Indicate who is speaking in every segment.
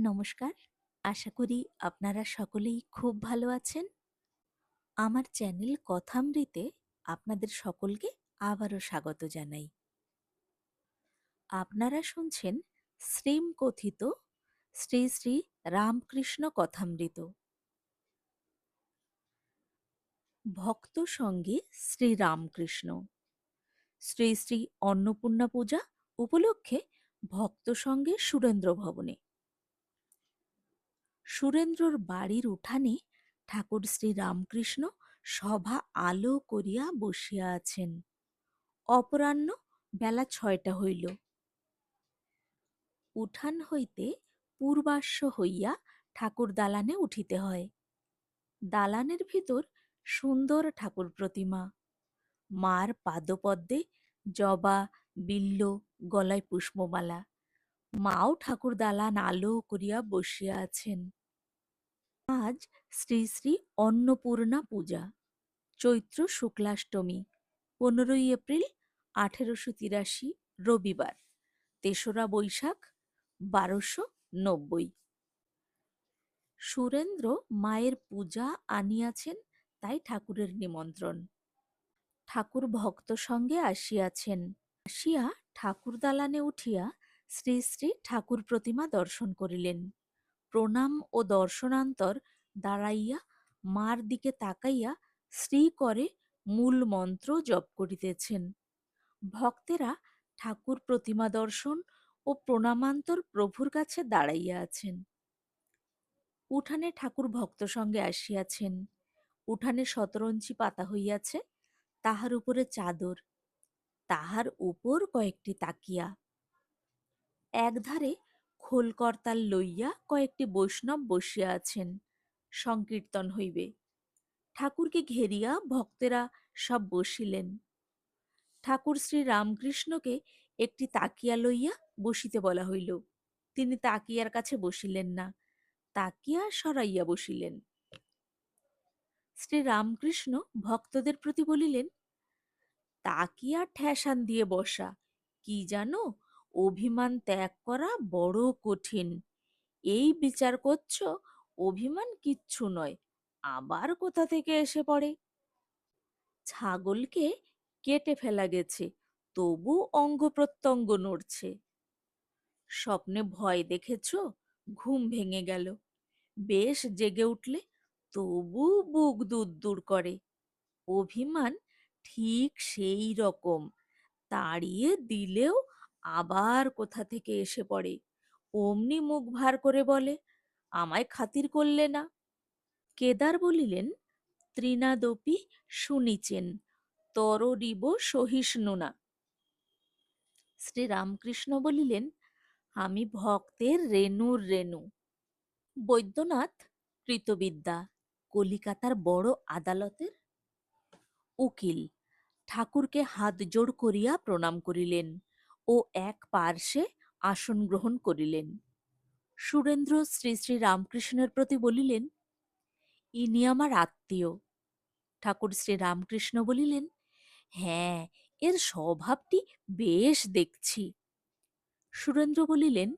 Speaker 1: নমস্কার। আশা করি আপনারা সকলেই খুব ভালো আছেন। আমার চ্যানেল কথামৃতে আপনাদের সকলকে আবারও স্বাগত জানাই। আপনারা শুনছেন শ্রীমকথিত শ্রী শ্রী রামকৃষ্ণ কথামৃত। ভক্ত সঙ্গে শ্রীরামকৃষ্ণ। শ্রী শ্রী অন্নপূর্ণা পূজা উপলক্ষে ভক্ত সঙ্গে সুরেন্দ্র ভবনে। সুরেন্দ্রর বাড়ির উঠানে ঠাকুর শ্রীরামকৃষ্ণ সভা আলো করিয়া বসিয়া আছেন। অপরাহ্ন বেলা ৬টা হইল। উঠান হইতে পূর্বাশ্ব হইয়া ঠাকুর দালানে উঠিতে হয়। দালানের ভিতর সুন্দর ঠাকুর প্রতিমা। মার পাদপদ্মে জবা, বিল্ব, গলায় পুষ্পমালা। মাও ঠাকুর দালান আলো করিয়া বসিয়া আছেন। আজ শ্রী শ্রী অন্নপূর্ণা পূজা, চৈত্র শুক্লাষ্টমী, ১৫ই এপ্রিল ১৮৮৩, রবিবার, ৩রা বৈশাখ ১২৯০। সুরেন্দ্র মায়ের পূজা আনিয়াছেন, তাই ঠাকুরের নিমন্ত্রণ। ঠাকুর ভক্ত সঙ্গে আসিয়াছেন। আসিয়া ঠাকুর দালানে উঠিয়া শ্রী শ্রী ঠাকুর প্রতিমা দর্শন করিলেন। প্রণাম ও দর্শনান্তর দাঁড়াইয়া মার দিকে তাকাইয়া শ্রীকরে মূল মন্ত্র জপ করিতেছেন। ভক্তেরা ঠাকুর প্রতিমা দর্শন ও প্রণামান্তর প্রভুর কাছে দাঁড়াইয়া আছেন। উঠানে ঠাকুর ভক্ত সঙ্গে আসিয়াছেন। উঠানে শতরঞ্চি পাতা হইয়াছে, তাহার উপরে চাদর, তাহার উপর কয়েকটি তাকিয়া। একধারে খোল করতাল লইয়া কয়েকটি বৈষ্ণব বসিয়া আছেন। সংকীর্তন হইবে। ঠাকুরকে ঘেরিয়া ভক্তেরা সব বসিলেন। ঠাকুর শ্রী রামকৃষ্ণকে একটি তাকিয়া লইয়া বসিতে বলা হইল। তিনি তাকিয়ার কাছে বসিলেন না, তাকিয়া সরাইয়া বসিলেন। শ্রী রামকৃষ্ণ ভক্তদের প্রতি বলিলেন, তাকিয়া ঠেসান দিয়ে বসা, কি জানো, অভিমান ত্যাগ করা বড় কঠিন। এই বিচার করছ অভিমান কিচ্ছু নয়, আবার কোথা থেকে এসে পড়ে। ছাগলকে কেটে ফেলা গেছে, তবু অঙ্গ প্রত্যঙ্গ নড়ছে। স্বপ্নে ভয় দেখেছ, ঘুম ভেঙে গেল। বেশ জেগে উঠলে, তবু বুক দুরদুর করে। অভিমান ঠিক সেই রকম, তাড়িয়ে দিলেও আবার কোথা থেকে এসে পড়ে। অমনি মুখ ভার করে বলে, আমায় খাতির করলে না। কেদার বলিলেন, তৃণাদপি শুনিচেন, তররিব সহিষ্ণু না। শ্রীরামকৃষ্ণ বলিলেন, আমি ভক্তের রেণুর রেণু। বৈদ্যনাথ কৃতবিদ্যা, কলিকাতার বড় আদালতের উকিল, ঠাকুরকে হাত জোড় করিয়া প্রণাম করিলেন ও এক পার্শ্বে আসন গ্রহণ করিলেন। সুরেন্দ্র শ্রী শ্রী রামকৃষ্ণের প্রতি বলিলেন, ইনি আমার আত্মীয়। ঠাকুর শ্রী রামকৃষ্ণ বলিলেন, হ্যাঁ, এর স্বভাবটি বেশ দেখছি। সুরেন্দ্র বলিলেন,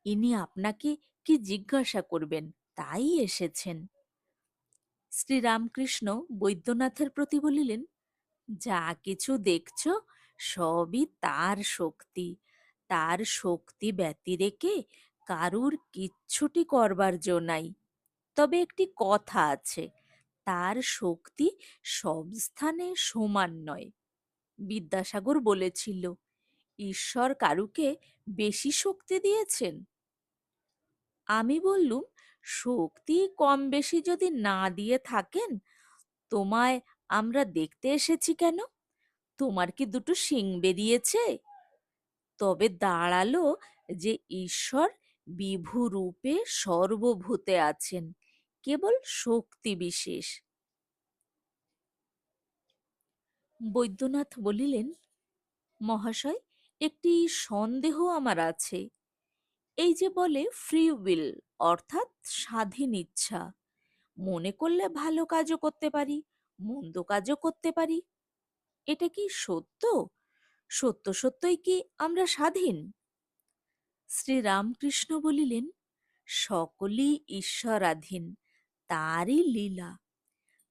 Speaker 1: ইনি আপনাকে কি জিজ্ঞাসা করবেন, তাই এসেছেন। শ্রীরামকৃষ্ণ বৈদ্যনাথের প্রতি বলিলেন, যা কিছু দেখছ সবই তার শক্তি। তার শক্তি ব্যতিরেকে কারুর কিচ্ছুটি করবার জো নাই। তবে একটি কথা আছে, তার শক্তি সব স্থানে সমান নয়। বিদ্যাসাগর বলেছিল, ঈশ্বর কারুকে বেশি শক্তি দিয়েছেন। আমি বললুম, শক্তি কম বেশি যদি না দিয়ে থাকেন, তোমায় আমরা দেখতে এসেছি কেন? তোমার কি দুটো শিং বেরিয়েছে? তবে দাঁড়ালো যে ঈশ্বর বিভু রূপে সর্বভূতে আছেন, কেবল শক্তি বিশেষ। বৈদ্যনাথ বলিলেন, মহাশয়, একটি সন্দেহ আমার আছে। এই যে বলে ফ্রি উইল, অর্থাৎ স্বাধীন ইচ্ছা, মনে করলে ভালো কাজও করতে পারি, মন্দ কাজও করতে পারি, এটা কি সত্য? সত্যই কি আমরা স্বাধীন? শ্রীরামকৃষ্ণ বলিলেন, সকলই ঈশ্বরাধীন, তারই লীলা।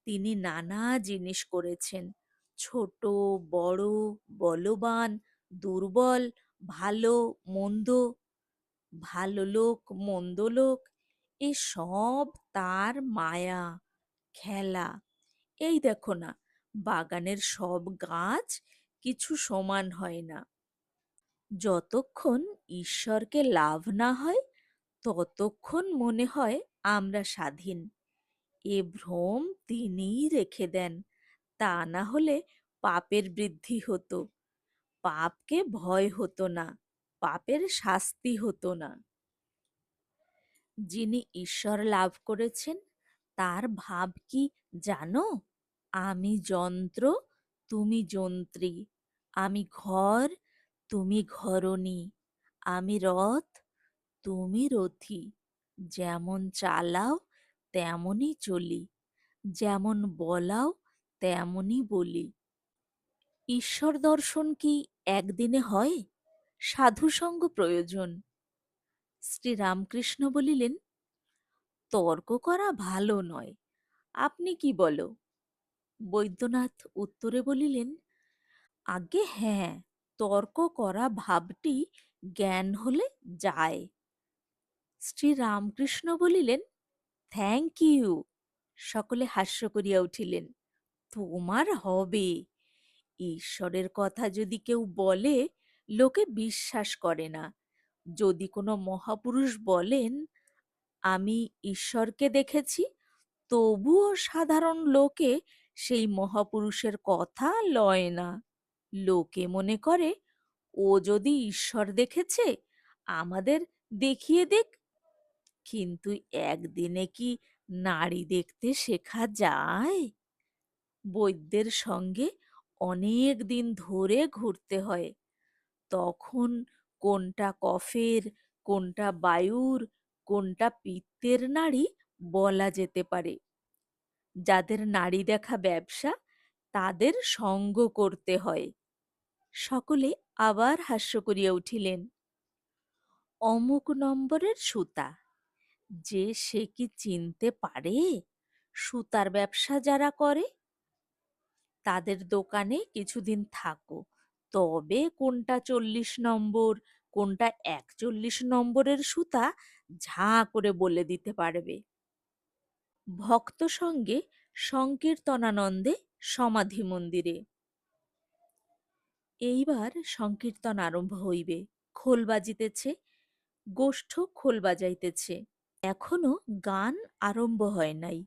Speaker 1: তিনি নানা জিনিস করেছেন, ছোট, বড়, বলবান, দুর্বল, ভালো, মন্দ, ভালো লোক, মন্দ লোক, এ সব তার মায়া, খেলা। এই দেখো না, বাগানের সব গাছ কিছু সমান হয় না। যতক্ষণ ঈশ্বরকে লাভ না হয়, ততক্ষণ মনে হয় আমরা স্বাধীন। এ ভ্রম তিনিই রেখে দেন, তা না হলে পাপের বৃদ্ধি হতো, পাপকে ভয় হতো না, পাপের শাস্তি হতো না। যিনি ঈশ্বর লাভ করেছেন তার ভাব কি জানো? আমি যন্ত্র, তুমি যন্ত্রী, আমি ঘর, তুমি ঘরণী, আমি রথ, তুমি রথী। যেমন চালাও তেমনই চলি, যেমন বলাও তেমনই বলি। ঈশ্বর দর্শন কি একদিনে হয়? সাধুসঙ্গ প্রয়োজন। শ্রীরামকৃষ্ণ বলিলেন, তর্ক করা ভালো নয়, আপনি কি বলো? বৈদ্যনাথ উত্তরে বলিলেন, আজ্ঞে হ্যাঁ, তর্ক করা ভাবটি জ্ঞান হলে যায়। শ্রীরামকৃষ্ণ বলিলেন, থ্যাংক ইউ। সকলে হাস্য করিয়া উঠিলেন। তোমার হবে। ঈশ্বরের কথা যদি কেউ বলে, লোকে বিশ্বাস করে না। যদি কোনো মহাপুরুষ বলেন, আমি ঈশ্বরকে দেখেছি, তবুও সাধারণ লোকে সেই মহাপুরুষের কথা লয় না। লোকে মনে করে, ও যদি ঈশ্বর দেখেছে, আমাদের দেখিয়ে দিক। কিন্তু একদিনে কি নারী দেখতে শেখা যায়? বৈদ্যের সঙ্গে অনেক দিন ধরে ঘুরতে হয়, তখন কোনটা কফের, কোনটা বায়ুর, কোনটা পিত্তের নাড়ি বলা যেতে পারে। যাদের নাড়ি দেখা ব্যবসা, তাদের সঙ্গ করতে হয়। সকলে আবার হাস্য করিয়া উঠিলেন। অমুক নম্বরের সুতা, যে সে কি চিনতে পারে? সুতার ব্যবসা যারা করে, তাদের দোকানে কিছুদিন থাকো, তবে কোনটা 40 নম্বর, কোনটা 41 নম্বরের সুতা ঝাঁ করে বলে দিতে পারবে। ভক্ত সঙ্গে সংকীর্তনানন্দে সমাধি মন্দিরে। এইবার সংকীর্তন আরম্ভ হইবে। খোল বাজিতেছে, গোষ্ঠ খোল বাজাইতেছে। এখনো গান আরম্ভ হয় নাই।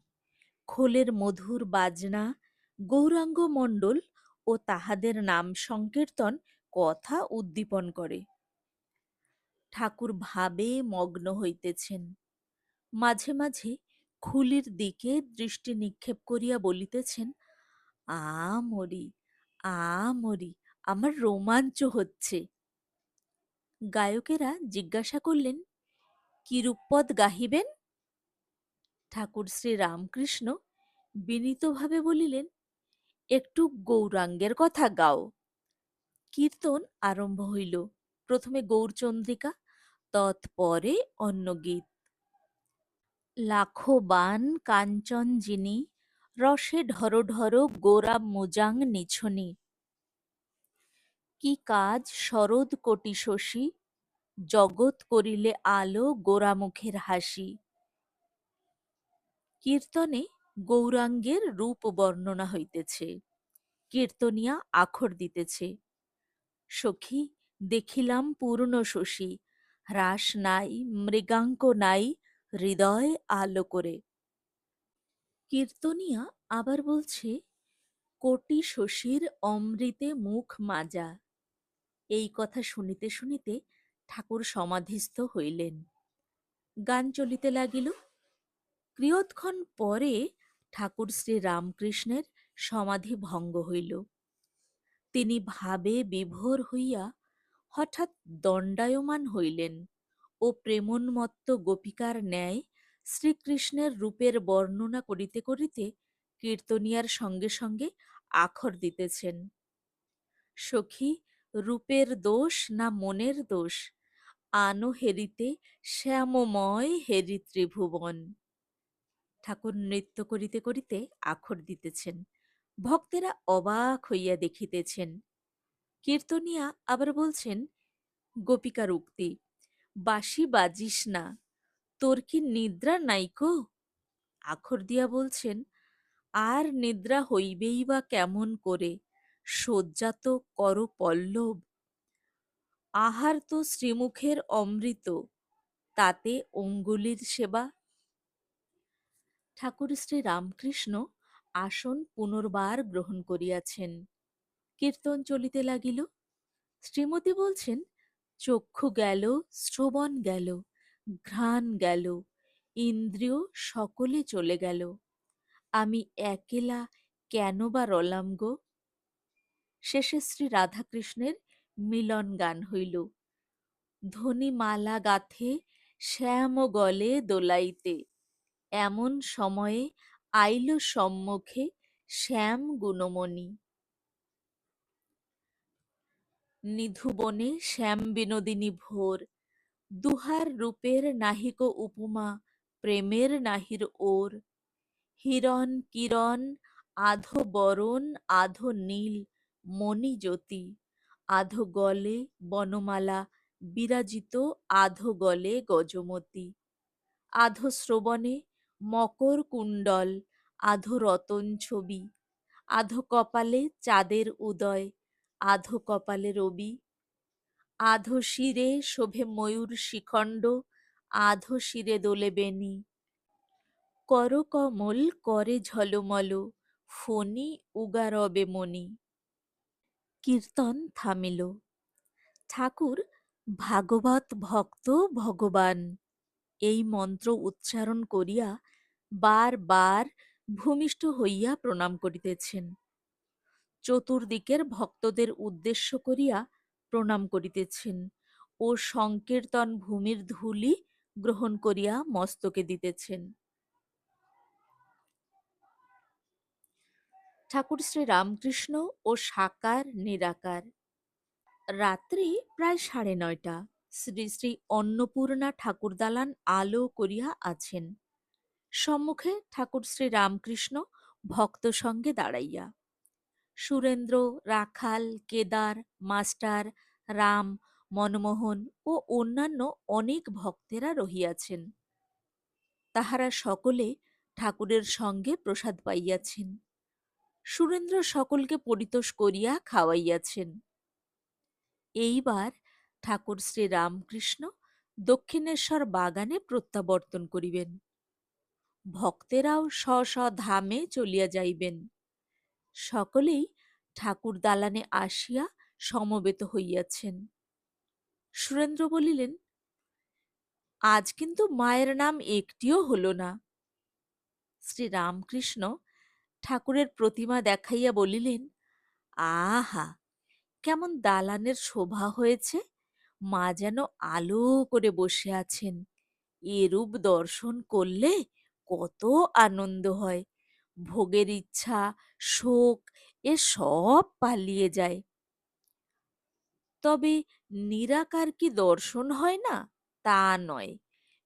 Speaker 1: খোলের মধুর বাজনা, গৌরাঙ্গ মণ্ডল ও তাহাদের নাম সংকীর্তন কথা উদ্দীপন করে। ঠাকুর ভাবে মগ্ন হইতেছেন। মাঝে মাঝে খুলির দিকে দৃষ্টি নিক্ষেপ করিয়া বলিতেছেন, আ মরি, আ মরি, আমার রোমাঞ্চ হচ্ছে। গায়কেরা জিজ্ঞাসা করলেন, কিরূপ পদ গাহিবেন? ঠাকুর শ্রী রামকৃষ্ণ বিনীতভাবে বলিলেন, একটু গৌরাঙ্গের কথা গাও। কীর্তন আরম্ভ হইল। প্রথমে গৌরচন্দ্রিকা, তৎপরে অন্য গীত। লাখো বান কাঞ্চন যিনি, রসে ঢর ঢর গোরা মোজাং নিছনি। কি কাজ শরদ কোটি শশী, জগৎ করিলে আলো গোরা মুখের হাসি। কীর্তনে গৌরাঙ্গের রূপ বর্ণনা হইতেছে। কীর্তনিয়া আখর দিতেছে, সখী দেখিলাম পূর্ণ শশী, হ্রাস নাই মৃগাঙ্ক নাই, হৃদয় আলো করে। কীর্তনিয়া আবার বলছে, কোটি শশীর অমৃতে মুখ মাজা। এই কথা শুনিতে শুনিতে ঠাকুর সমাধিস্থ হইলেন। গান চলিতে লাগিল। কিয়ৎক্ষণ পরে ঠাকুর শ্রী রামকৃষ্ণের সমাধি ভঙ্গ হইল। তিনি ভাবে বিভোর হইয়া হঠাৎ দণ্ডায়মান হইলেন ও প্রেমোন্মত্ত গোপিকার ন্যায় শ্রীকৃষ্ণের রূপের বর্ণনা করিতে করিতে কীর্তনিয়ার সঙ্গে সঙ্গে আখর দিতেছেন। সখী, রূপের দোষ না মনের দোষ? আনো হেরিতে শ্যামময় হেরি ত্রিভুবন। ঠাকুর নৃত্য করিতে করিতে আখর দিতেছেন। ভক্তেরা অবাক হইয়া দেখিতেছেন। কীর্তনিয়া আবার বলছেন গোপিকার উক্তি, বাঁশি বাজিস না, তোর কি নিদ্রা নাইকো? আখর দিয়া বলছেন, আর নিদ্রা হইবেই বা কেমন করে, শয্যা তো কর পল্লব, আহার তো শ্রীমুখের অমৃত, তাতে অঙ্গুলির সেবা। ঠাকুর শ্রী রামকৃষ্ণ আসন পুনর্বার গ্রহণ করিয়াছেন। কীর্তন চলিতে লাগিল। শ্রীমতী বলছেন, চক্ষু গেল, শ্রবণ গেল, ঘ্রাণ গেল, ইন্দ্রিয় সকলে চলে গেল, আমি একেলা কেন বা রলাম গো? শেষে শ্রী রাধাকৃষ্ণের মিলন গান হইল, ধ্বনিমালা গাথে শ্যাম গলে দোলাইতে, এমন সময়ে আইল সম্মুখে শ্যাম গুণমণি। নিধুবনে শ্যাম বিনোদিনী ভোর, দুহার রূপের নাহিক উপমা, প্রেমের নাহির ওর, হিরণ কিরণ আধো বরণ আধো নীল, মণিজ্যোতি আধো গলে বনমালা, বিরাজিত আধো গলে গজমতি, আধো শ্রবণে মকর কুণ্ডল, আধো রতন ছবি, আধো কপালে চাঁদের উদয়, আধো কপালে রবি, আধো শিরে শোভে ময়ূর শিখণ্ড, আধো শিরে দোলে বেণী, করকমল করে ঝলমল, ফণি উগারবে মণি। কীর্তন থামিল। ঠাকুর ভাগবত ভক্ত ভগবান এই মন্ত্র উচ্চারণ করিয়া বার বার ভূমিষ্ঠ হইয়া প্রণাম করিতেছেন। চতুর্দিকের ভক্তদের উদ্দেশ্য করিয়া প্রণাম করিতেছেন ও সংকীর্তন ভূমির ধূলি গ্রহণ করিয়া মস্তকে দিতেছেন। ঠাকুর শ্রী রামকৃষ্ণ ও সাকার নিরাকার। রাত্রি প্রায় ৯:৩০। শ্রী শ্রী অন্নপূর্ণা ঠাকুর দালান আলো করিয়া আছেন। সম্মুখে ঠাকুর শ্রী রামকৃষ্ণ ভক্ত সঙ্গে দাঁড়াইয়া। সুরেন্দ্র, রাখাল, কেদার, মাস্টার, রাম, মনমোহন ও অন্যান্য অনেক ভক্তেরা রহিয়াছেন। তাহারা সকলে ঠাকুরের সঙ্গে প্রসাদ পাইয়াছেন। সুরেন্দ্র সকলকে পরিতোষ করিয়া খাওয়াইয়াছেন। এইবার ঠাকুর শ্রী রামকৃষ্ণ দক্ষিণেশ্বর বাগানে প্রত্যাবর্তন করিবেন। ভক্তেরাও স্ব স্ব ধামে চলিয়া যাইবেন। সকলেই ঠাকুর দালানে আসিয়া সমবেত হইয়াছেন। সুরেন্দ্র বলিলেন, আজ কিন্তু মায়ের নাম একটিও হল না। শ্রী রামকৃষ্ণ ঠাকুরের প্রতিমা দেখাইয়া বলিলেন, আহা, কেমন দালানের শোভা হয়েছে! মা যেন আলো করে বসে আছেন। এরূপ দর্শন করলে কত আনন্দ হয়! ভোগের ইচ্ছা, শোক এ সব পালিয়ে যায়। তবে নিরাকার কি দর্শন হয় না? তা নয়,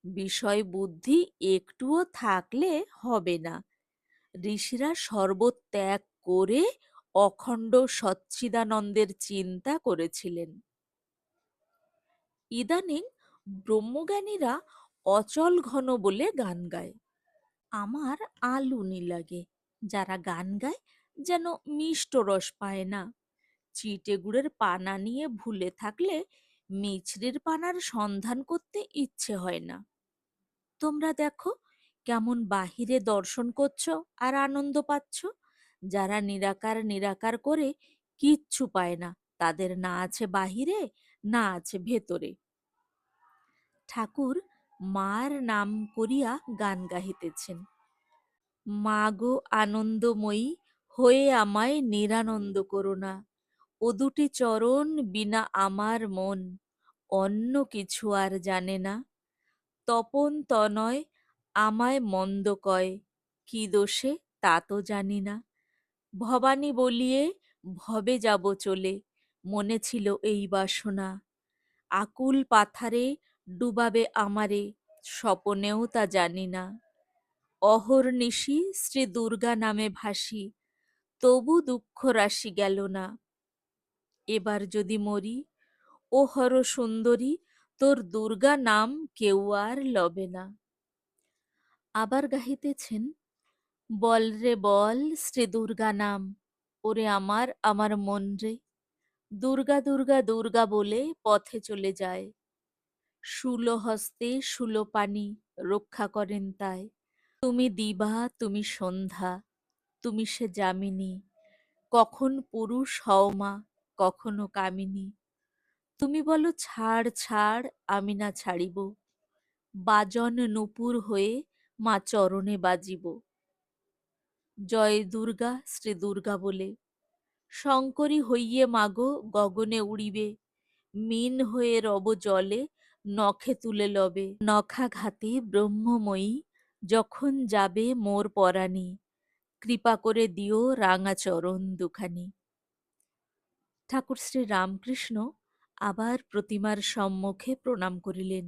Speaker 1: বিষয় বুদ্ধি একটুও থাকলে হবে না। ঋষিরা সর্বত্যাগ করে অখণ্ড সচ্চিদানন্দের চিন্তা করেছিলেন। ইদানিং ব্রহ্মজ্ঞানীরা অচল ঘন বলে গান গায়। আমার আলুনি লাগে, যারা গান গায় যেন মিষ্ট রস পায় না। চিটে গুড়ের পানা নিয়ে ভুলে থাকলে মিছরির পানার সন্ধান করতে ইচ্ছে হয় না। তোমরা দেখো কেমন বাহিরে দর্শন করছ আর আনন্দ পাচ্ছ। যারা নিরাকার নিরাকার করে কিচ্ছু পায় না, তাদের না আছে বাহিরে, না আছে ভেতরে। ঠাকুর মার নাম করিয়া গান গাহিতেছেন। মা গো আনন্দময়ী, হয়ে আমায় নিরানন্দ করো না। ও দুটি চরণ বিনা আমার মন অন্য কিছু আর জানে না। তপন তনয় আমায় মন্দ কয়, কি দোষে তা তো জানি না। ভবানী বলিয়ে ভবে যাব চলে, মনে ছিল এই বাসনা। আকুল পাথারে ডুবাবে আমারে, স্বপনেও তা জানি না। অহর্নিশি শ্রী দুর্গা নামে ভাসি, তবু দুঃখ রাশি গেল না। এবার যদি মরি, ও হর সুন্দরী, তোর দুর্গা নাম কেউ আর লবে না। আবার গাহিতেছেন, বল রে বল শ্রী দুর্গা নাম, ওরে আমার আমার মন রে, দুর্গা দুর্গা দুর্গা বলে পথে চলে যায়। শূল হস্তে শূলপাণি রক্ষা করেন তাই। তুমি দিবা তুমি সন্ধ্যা, তুমি সে যামিনী, কখন পুরুষ হও মা, কখনো কামিনী। তুমি বলো ছাড় ছাড়, আমি না ছাড়িব, বাজন নূপুর হয়ে মা চরণে বাজিব। জয় দুর্গা শ্রী দুর্গা বলে, শঙ্করী হইয়ে মাগো গগনে উড়িবে, মিন হয়ে রব জলে নখে তুলে লবে। নখাঘাতে ব্রহ্মময়ী যখন যাবে মোর পরাণী, কৃপা করে দিও রাঙা চরণ দুখানি। ঠাকুর শ্রী রামকৃষ্ণ আবার প্রতিমার সম্মুখে প্রণাম করিলেন।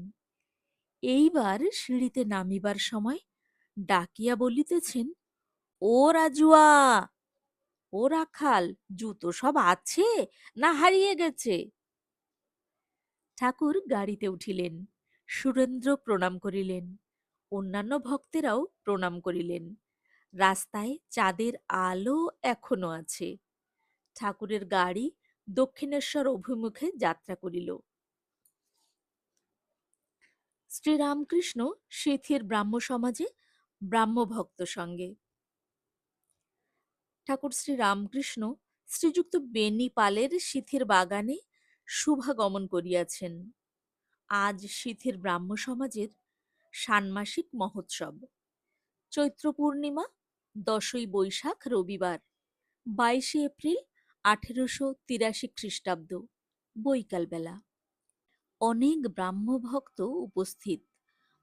Speaker 1: এইবার সিঁড়িতে নামিবার সময় ডাকিয়া বলিতেছেন, ও রাজুয়া, ও রাখাল, জুতো সব আছে না হারিয়ে গেছে? ঠাকুর গাড়িতে উঠিলেন। সুরেন্দ্র প্রণাম করিলেন। অন্যান্য ভক্তেরাও প্রণাম করিলেন। রাস্তায় চাঁদের আলো এখনো আছে। ঠাকুরের গাড়ি দক্ষিণেশ্বর অভিমুখে যাত্রা করিল। শ্রীরামকৃষ্ণ সিথির ব্রাহ্ম সমাজে ব্রাহ্মভক্ত সঙ্গে। ঠাকুর শ্রী রামকৃষ্ণ শ্রীযুক্ত বেনি পালের সিথির বাগানে শুভাগমন করিয়াছেন। আজ সিথির ব্রাহ্ম সমাজের ষান্মাসিক মহোৎসব। চৈত্র পূর্ণিমা, 10ই বৈশাখ রবিবার, 22শে এপ্রিল 1883 খ্রিস্টাব্দ, বৈকালবেলা। অনেক ব্রাহ্মভক্ত উপস্থিত।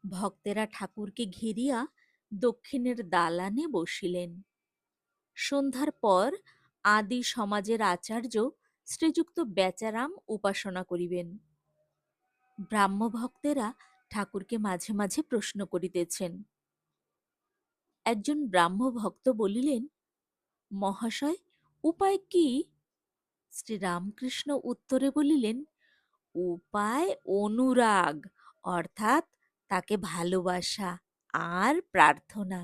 Speaker 1: ভক্তেরা ঠাকুরকে ঘিরিয়া দক্ষিণের দালানে বসিলেন। সন্ধ্যার পর আদি সমাজের আচার্য শ্রীযুক্ত বেচারাম উপাসনা করিবেন। ব্রাহ্মভক্তেরা ঠাকুরকে মাঝে মাঝে প্রশ্ন করিতেছেন। একজন ব্রাহ্মভক্ত বলিলেন, মহাশয়, উপায় কি? শ্রীরামকৃষ্ণ উত্তরে বলিলেন, উপায় অনুরাগ, অর্থাৎ তাকে ভালোবাসা আর প্রার্থনা।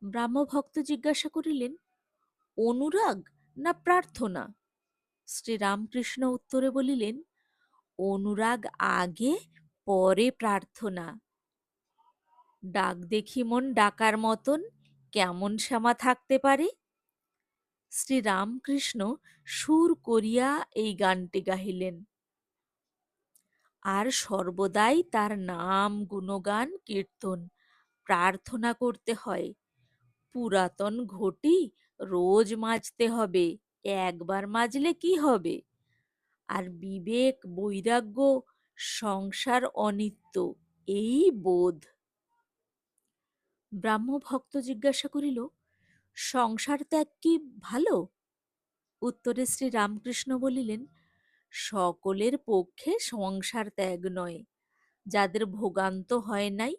Speaker 1: ব্রাহ্মভক্ত জিজ্ঞাসা করিলেন, অনুরাগ না প্রার্থনা? শ্রীরামকৃষ্ণ উত্তরে বলিলেন, অনুরাগ আগে, পরে প্রার্থনা। ডাক দেখি মন ডাকার মতন কেমন শ্যামা থাকতে পারে? শ্রীরামকৃষ্ণ সুর করিয়া এই গানটি গাহিলেন। আর সর্বদাই তার নাম গুণগান কীর্তন প্রার্থনা করতে হয়। পুরাতন ঘটি রোজ মাজতে হবে, একবার মাজলে কি হবে? আর বিবেক বৈরাগ্য, সংসার অনিত্য, এই বোধ। ব্রাহ্মভক্ত জিজ্ঞাসা করিল, সংসার ত্যাগ কি ভালো? উত্তরে শ্রীরামকৃষ্ণ বলিলেন, সকলের পক্ষে সংসার ত্যাগ নয়। যাদের ভোগান্ত হয় নাই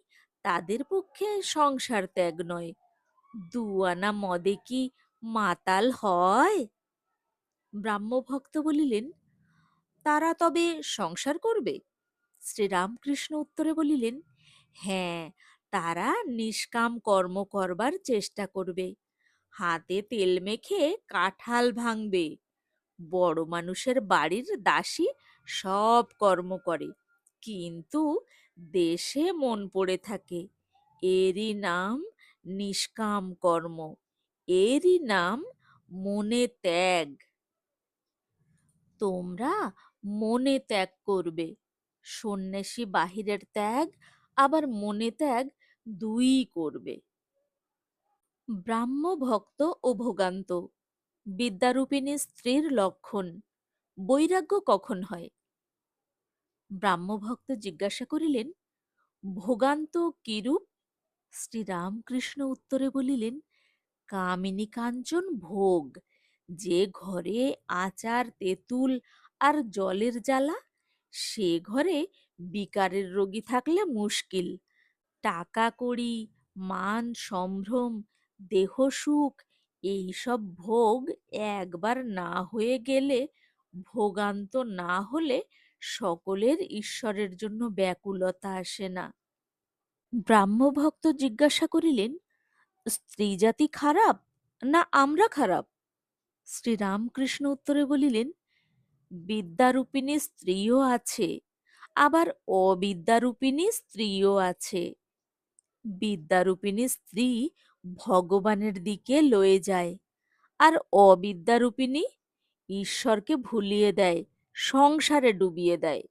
Speaker 1: তাদের পক্ষে সংসার ত্যাগ নয়। 2 আনা মদে কি মাতাল হয়? ব্রাহ্মভক্ত বলিলেন, তারা তবে সংসার করবে? শ্রীরামকৃষ্ণ উত্তরে বলিলেন, হ্যাঁ, তারা নিষ্কাম কর্ম করবার চেষ্টা করবে। হাতে তেল মেখে কাঁঠাল ভাঙবে। বড় মানুষের বাড়ির দাসী সব কর্ম করে, কিন্তু দেশে মন পড়ে থাকে। এরই নাম নিষ্কাম কর্ম, এরই নাম মনে ত্যাগ। তোমরা মনে ত্যাগ করবে। সন্ন্যাসী বাহিরের ত্যাগ আবার মনে ত্যাগ দুই করবে। ব্রাহ্ম ভক্ত ও ভোগান্ত, বিদ্যারূপিণী স্ত্রীর লক্ষণ। বৈরাগ্য কখন হয়? ব্রাহ্মভক্ত জিজ্ঞাসা করিলেন, ভোগান্ত কিরূপ? শ্রীরামকৃষ্ণ উত্তরে বলিলেন, কামিনী কাঞ্চন ভোগ, যে ঘরে আচার তেঁতুল আর জলের জ্বালা, সে ঘরে বিকারের রোগী থাকলে মুশকিল। টাকা কড়ি, মান সম্ভ্রম, দেহ সুখ, এইসব ভোগ একবার না হয়ে গেলে, ভোগান্ত না হলে সকলের ঈশ্বরের জন্য ব্যাকুলতা আসে না। ব্রাহ্মভক্ত জিজ্ঞাসা করিলেন, স্ত্রী জাতি খারাপ না আমরা খারাপ? শ্রীরামকৃষ্ণ উত্তরে বলিলেন, বিদ্যারূপিণী স্ত্রীও আছে, আবার অবিদ্যারূপিণী স্ত্রীও আছে। বিদ্যারূপিণী স্ত্রী ভগবানের দিকে লয়ে যায়, আর অবিদ্যারূপিণী ঈশ্বরকে ভুলিয়ে দেয়, সংসারে ডুবিয়ে দেয়।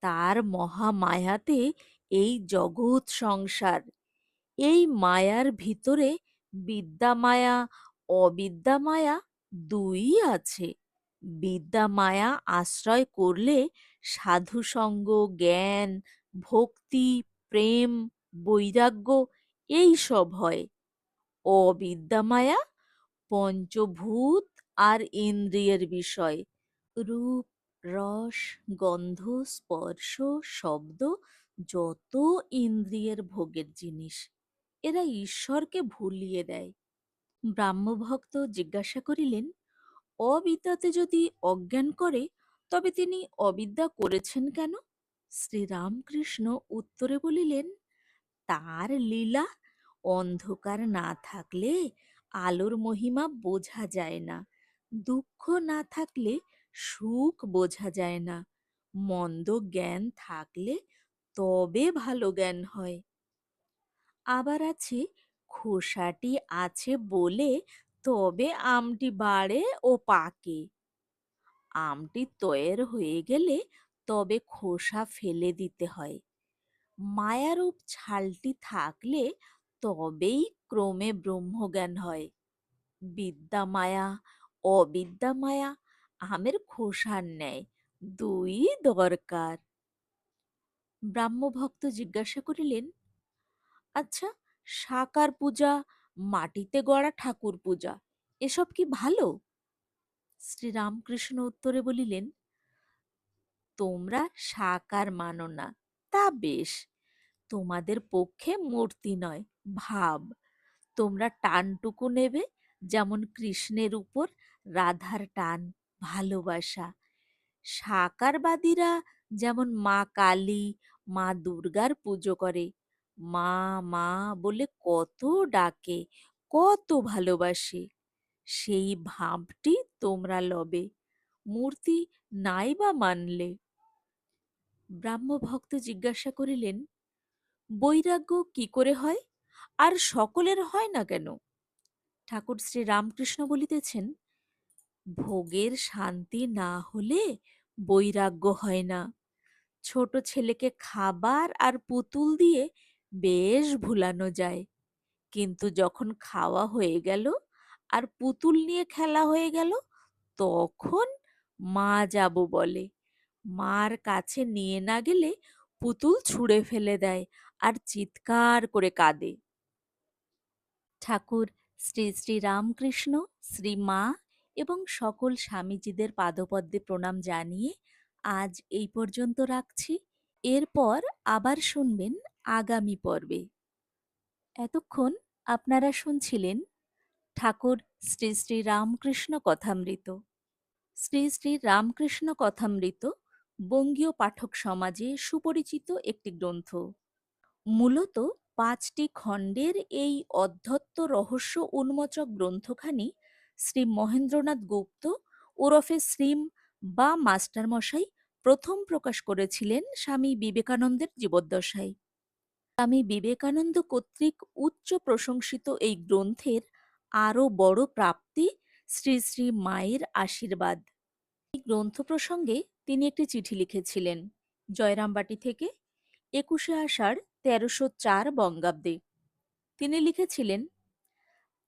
Speaker 1: তার মহামায়াতে এই জগৎ সংসার। এই মায়ার ভিতরে বিদ্যা মায়া, অবিদ্যা মায়া দুই আছে। বিদ্যা মায়া আশ্রয় করলে সাধুসঙ্গ, জ্ঞান, ভক্তি, প্রেম, বৈরাগ্য এই সব হয়। অবিদ্যা মায়া পঞ্চভূত আর ইন্দ্রিয়ের বিষয়। রূপ, রস, গন্ধ, স্পর্শ, শব্দ, যত ইন্দ্রিয়ের ভোগের জিনিস, এরা ঈশ্বরকে ভুলিয়ে দেয়। ব্রাহ্মভক্ত জিজ্ঞাসা করিলেন, অবিদ্যাতে যদি অজ্ঞান করে, তবে তিনি অবিদ্যা করেছেন কেন? শ্রীরামকৃষ্ণ উত্তরে বলিলেন, তার লীলা। অন্ধকার না থাকলে আলোর মহিমা বোঝা যায় না, দুঃখ না থাকলে সুখ বোঝা যায় না, মন্দ জ্ঞান থাকলে তবে ভালো জ্ঞান হয়। আবার আছে, খোসাটি আছে বলে তবে আমটি বাড়ে ও পাকে। আমটি তয়ের হয়ে গেলে তবে খোসা ফেলে দিতে হয়। মায়ারূপ ছালটি থাকলে তবেই ক্রমে ব্রহ্মজ্ঞান হয়। বিদ্যা মায়া, অবিদ্যা মায়া আমের খোসার ন্যায়, দুই দরকার। ব্রাহ্মভক্ত জিজ্ঞাসা করিলেন, আচ্ছা, সাকার পূজা, মাটিতে গড়া ঠাকুর পূজা, এসব কি ভালো? শ্রীরামকৃষ্ণ উত্তরে বলিলেন, তোমরা সাকার মানো না, তা বেশ। তোমাদের পক্ষে মূর্তি নয়, ভাব। তোমরা টানটুকু নেবে, যেমন কৃষ্ণের উপর রাধার টান, ভালোবাসা। সাকারবাদীরা যেমন মা কালী, মা দুর্গার পুজো করে, মা মা বলে কত ডাকে, কত ভালোবাসে। সেই ভাবটি তোমরা লবে, মূর্তি নাই বা মানলে। ব্রাহ্মভক্ত জিজ্ঞাসা করিলেন, বৈরাগ্য কি করে হয়, আর সকলের হয় না কেন? ঠাকুর শ্রী রামকৃষ্ণ বলিতেছেন, ভোগের শান্তি না হলে বৈরাগ্য হয় না। ছোট ছেলেকে খাবার আর পুতুল দিয়ে বেশ ভুলানো যায়, কিন্তু যখন খাওয়া হয়ে গেল আর পুতুল নিয়ে খেলা হয়ে গেল, তখন মা যাব বলে। মার কাছে নিয়ে না গেলে পুতুল ছুঁড়ে ফেলে দেয় আর চিৎকার করে কাঁদে। ঠাকুর শ্রী শ্রী রামকৃষ্ণ, শ্রী মা এবং সকল স্বামীজিদের পাদপদ্মে প্রণাম জানিয়ে আজ এই পর্যন্ত রাখছি। এরপর আবার শুনবেন আগামী পর্বে। এতক্ষণ আপনারা শুনছিলেন ঠাকুর শ্রী শ্রী রামকৃষ্ণ কথামৃত। শ্রী শ্রী রামকৃষ্ণ কথামৃত বঙ্গীয় পাঠক সমাজে সুপরিচিত একটি গ্রন্থ। মূলত ৫টি খণ্ডের এই অধ্যত্ত রহস্য উন্মোচক গ্রন্থখানি শ্রী মহেন্দ্রনাথ গুপ্ত ওরফে শ্রীম বা মাস্টারমশাই প্রথম প্রকাশ করেছিলেন স্বামী বিবেকানন্দের জীবদ্দশায়। স্বামী বিবেকানন্দ কর্তৃক উচ্চ প্রশংসিত এই গ্রন্থের আরও বড় প্রাপ্তি শ্রী শ্রী মায়ের আশীর্বাদ। এই গ্রন্থ প্রসঙ্গে তিনি একটি চিঠি লিখেছিলেন জয়রামবাটি থেকে ২১শে আষাঢ় ১৩০৪ বঙ্গাব্দে। তিনি লিখেছিলেন,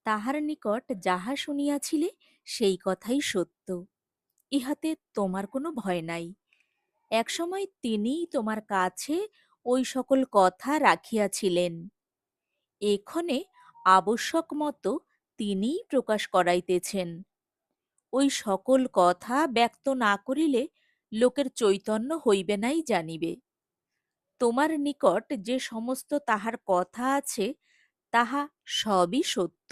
Speaker 1: তাহার নিকট যাহা শুনিয়াছিলে সেই কথাই সত্য, ইহাতে তোমার কোনো ভয় নাই। একসময় তিনিই তোমার কাছে ওই সকল কথা রাখিয়াছিলেন, এক্ষণে আবশ্যক মতো তিনিই প্রকাশ করাইতেছেন। ওই সকল কথা ব্যক্ত না করিলে লোকের চৈতন্য হইবে নাই জানিবে। তোমার নিকট যে সমস্ত তাহার কথা আছে তাহা সবই সত্য।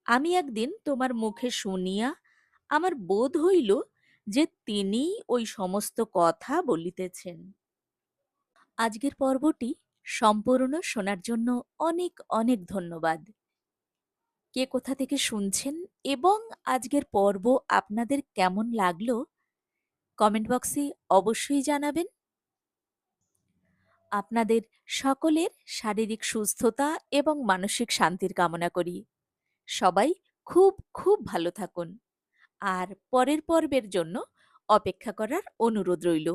Speaker 1: আমি একদিন তোমার মুখে শুনিয়া আমার বোধ হইল যে তিনিই ওই সমস্ত কথা বলিতেছেন। আজকের পর্বটি সম্পূর্ণ শোনার জন্য অনেক অনেক ধন্যবাদ। কে কোথা থেকে শুনছেন এবং আজকের পর্ব আপনাদের কেমন লাগলো কমেন্ট বক্সে অবশ্যই জানাবেন। আপনাদের সকলের শারীরিক সুস্থতা এবং মানসিক শান্তির কামনা করি। সবাই খুব খুব ভালো থাকুন। আর পরের পর্বের জন্য অপেক্ষা করার অনুরোধ রইল।